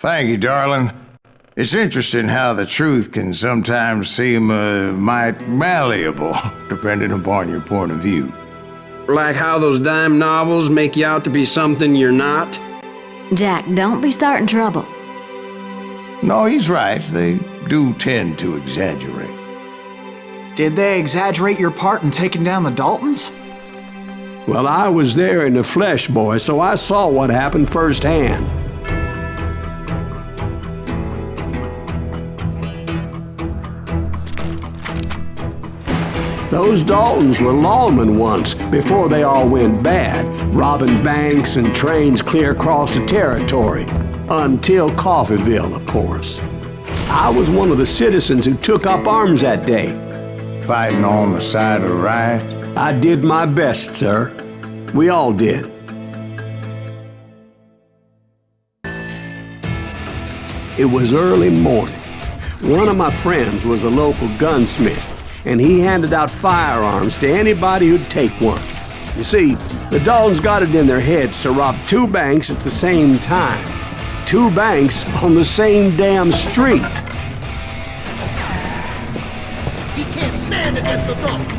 Thank you, darling. It's interesting how the truth can sometimes seem might malleable, depending upon your point of view. Like how those dime novels make you out to be something you're not? Jack, don't be starting trouble. No, he's right. They do tend to exaggerate. Did they exaggerate your part in taking down the Daltons? Well, I was there in the flesh, boy, so I saw what happened firsthand. Those Daltons were lawmen once, before they all went bad, robbing banks and trains clear across the territory. Until Coffeeville, of course. I was one of the citizens who took up arms that day. Fighting on the side of right? I did my best, sir. We all did. It was early morning. One of my friends was a local gunsmith, and he handed out firearms to anybody who'd take one. You see, the Daltons got it in their heads to rob 2 banks at the same time. 2 banks on the same damn street. He can't stand against the Daltons.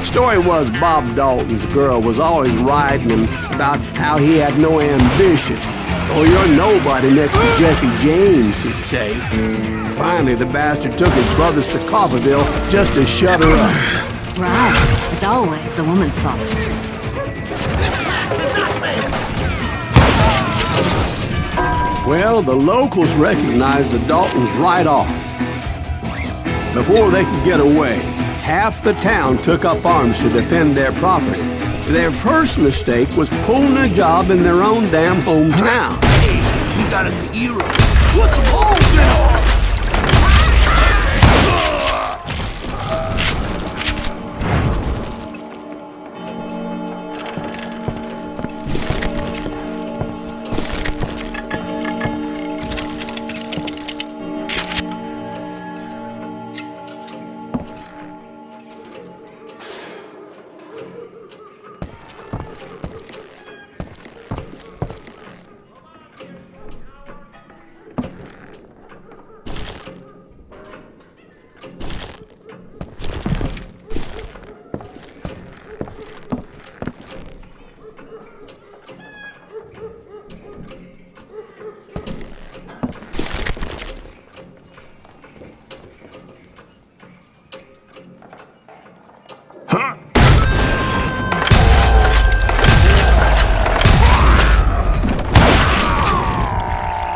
Story was Bob Dalton's girl was always writing him about how he had no ambition. Oh, you're nobody next to Jesse James, she'd say. Finally, the bastard took his brothers to Coffeeville just to shut her up. Right. It's always the woman's fault. Well, the locals recognized the Daltons right off. Before they could get away, half the town took up arms to defend their property. Their first mistake was pulling a job in their own damn hometown. Hey, we got us a hero. Put some holes in him!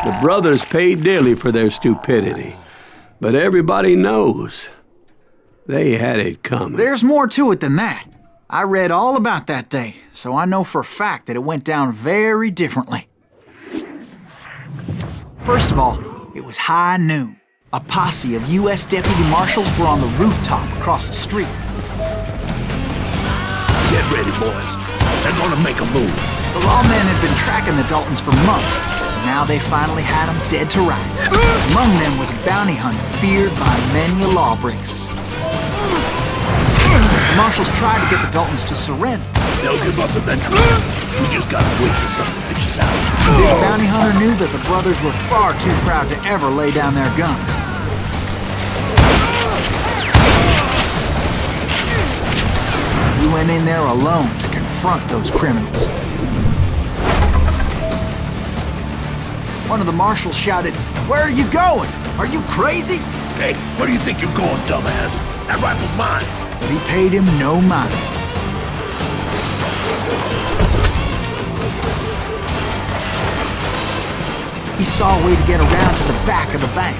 The brothers paid dearly for their stupidity, but everybody knows they had it coming. There's more to it than that. I read all about that day, so I know for a fact that it went down very differently. First of all, it was high noon. A posse of U.S. deputy marshals were on the rooftop across the street. Get ready, boys. They're gonna make a move. The lawmen had been tracking the Daltons for months, and now they finally had them dead to rights. Among them was a bounty hunter feared by many a lawbreaker. The marshals tried to get the Daltons to surrender. They'll give up eventually. We just gotta wait for some of the bitches out. This bounty hunter knew that the brothers were far too proud to ever lay down their guns. He went in there alone to confront those criminals. One of the marshals shouted, "Where are you going? Are you crazy?" Hey, where do you think you're going, dumbass? That rifle's mine. But he paid him no mind. He saw a way to get around to the back of the bank.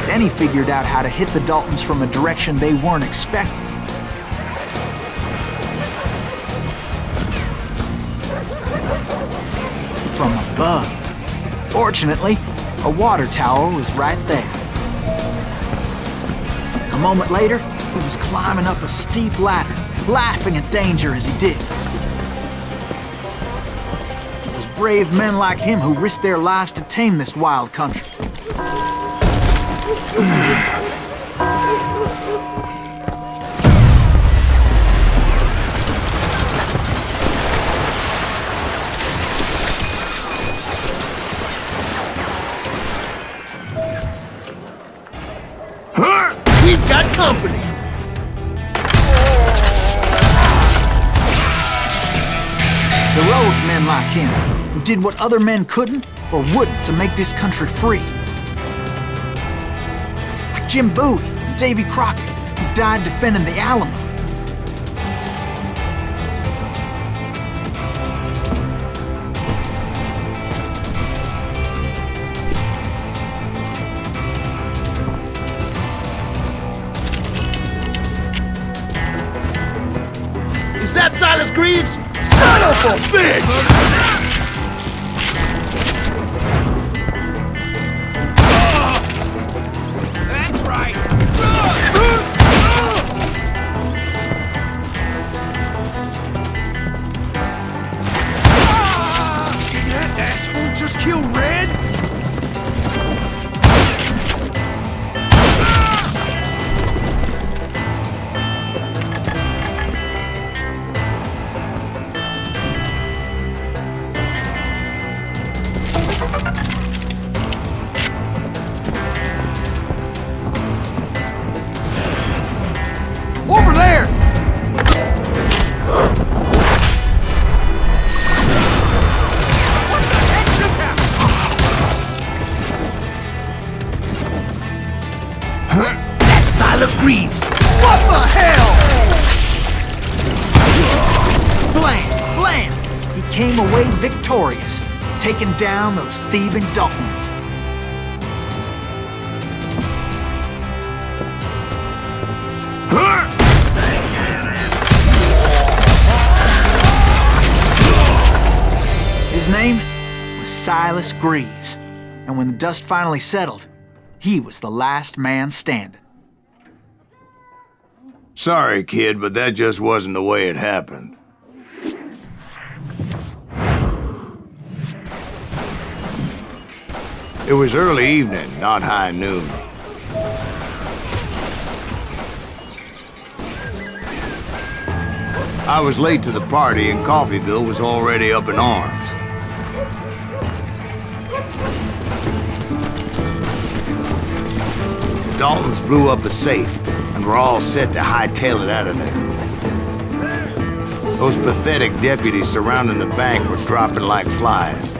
Then he figured out how to hit the Daltons from a direction they weren't expecting. From above. Fortunately, a water tower was right there. A moment later, he was climbing up a steep ladder, laughing at danger as he did. It was brave men like him who risked their lives to tame this wild country. company. Heroic men like him, who did what other men couldn't or wouldn't to make this country free. Like Jim Bowie and Davy Crockett, who died defending the Alamo. Is that Sайлас Гривз? Son of a bitch! That's right. Did that asshole just kill Red? Over there! What the heck just happened? That's Sайлас Gривз! What the hell? Blam! Blam! He came away victorious, taking down those thieving Daltons. His name was Sайлас Gривз, and when the dust finally settled, he was the last man standing. Sorry, kid, but that just wasn't the way it happened. It was early evening, not high noon. I was late to the party and Coffeyville was already up in arms. The Daltons blew up a safe and were all set to hightail it out of there. Those pathetic deputies surrounding the bank were dropping like flies.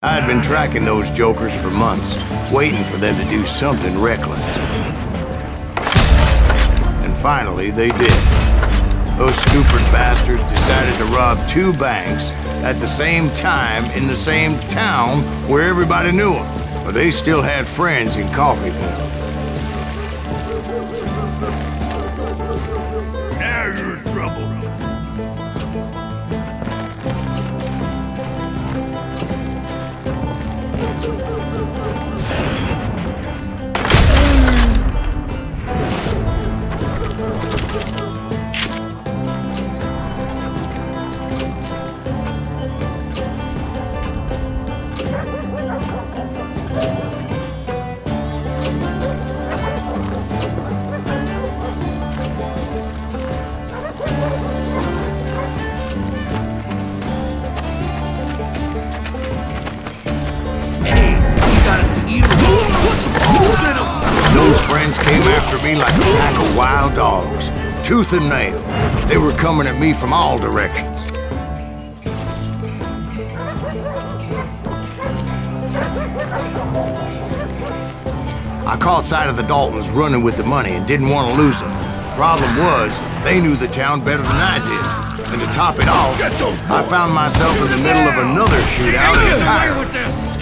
I had been tracking those jokers for months, waiting for them to do something reckless. And finally, they did. Those stupid bastards decided to rob 2 banks at the same time in the same town where everybody knew them. But they still had friends in Coffeyville. Now you're in trouble. Those friends came after me like a pack of wild dogs, tooth and nail. They were coming at me from all directions. I caught sight of the Daltons running with the money and didn't want to lose them. Problem was, they knew the town better than I did. And to top it off, I found myself in the middle of another shootout entirely.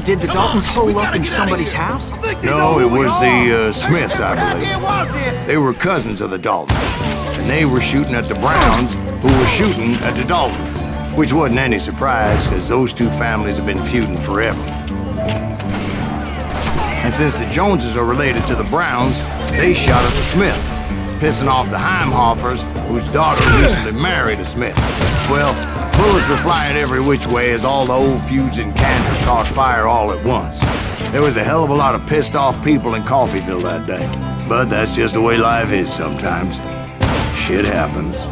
Did the Daltons hole up in somebody's house? No, it was the Smiths, I believe. They were cousins of the Daltons, and they were shooting at the Browns, who were shooting at the Daltons, which wasn't any surprise, because those 2 families have been feuding forever. And since the Joneses are related to the Browns, they shot at the Smiths, pissing off the Heimhoffers, whose daughter recently married a Smith. Well, bullets were flying every which way as all the old feuds in Kansas caught fire all at once. There was a hell of a lot of pissed off people in Coffeyville that day. But that's just the way life is sometimes. Shit happens.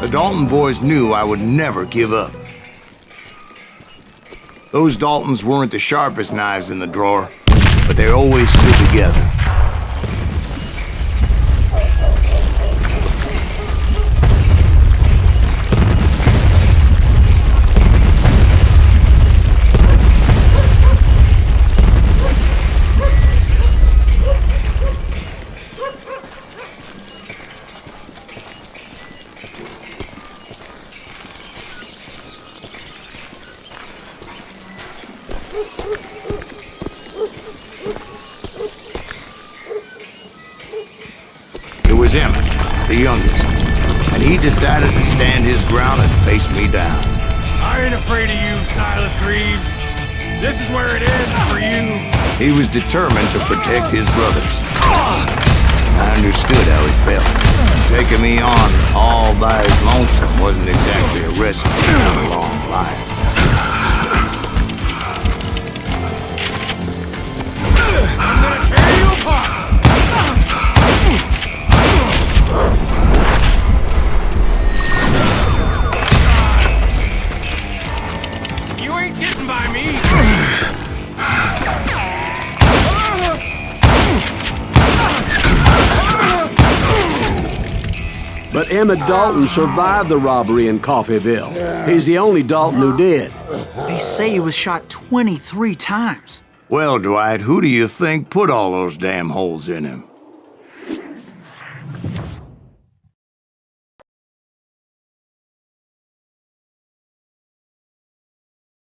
The Dalton boys knew I would never give up. Those Daltons weren't the sharpest knives in the drawer, but they always stood together. It was Emmett, the youngest, and he decided to stand his ground and face me down. I ain't afraid of you, Sайлас Гривз. This is where it ends for you. He was determined to protect his brothers. I understood how he felt. Taking me on all by his lonesome wasn't exactly a recipe for a long life. I'm gonna tear you apart. You ain't getting by me. But Emmett Dalton survived the robbery in Coffeyville. He's the only Dalton who did. They say he was shot 23 times. Well, Dwight, who do you think put all those damn holes in him?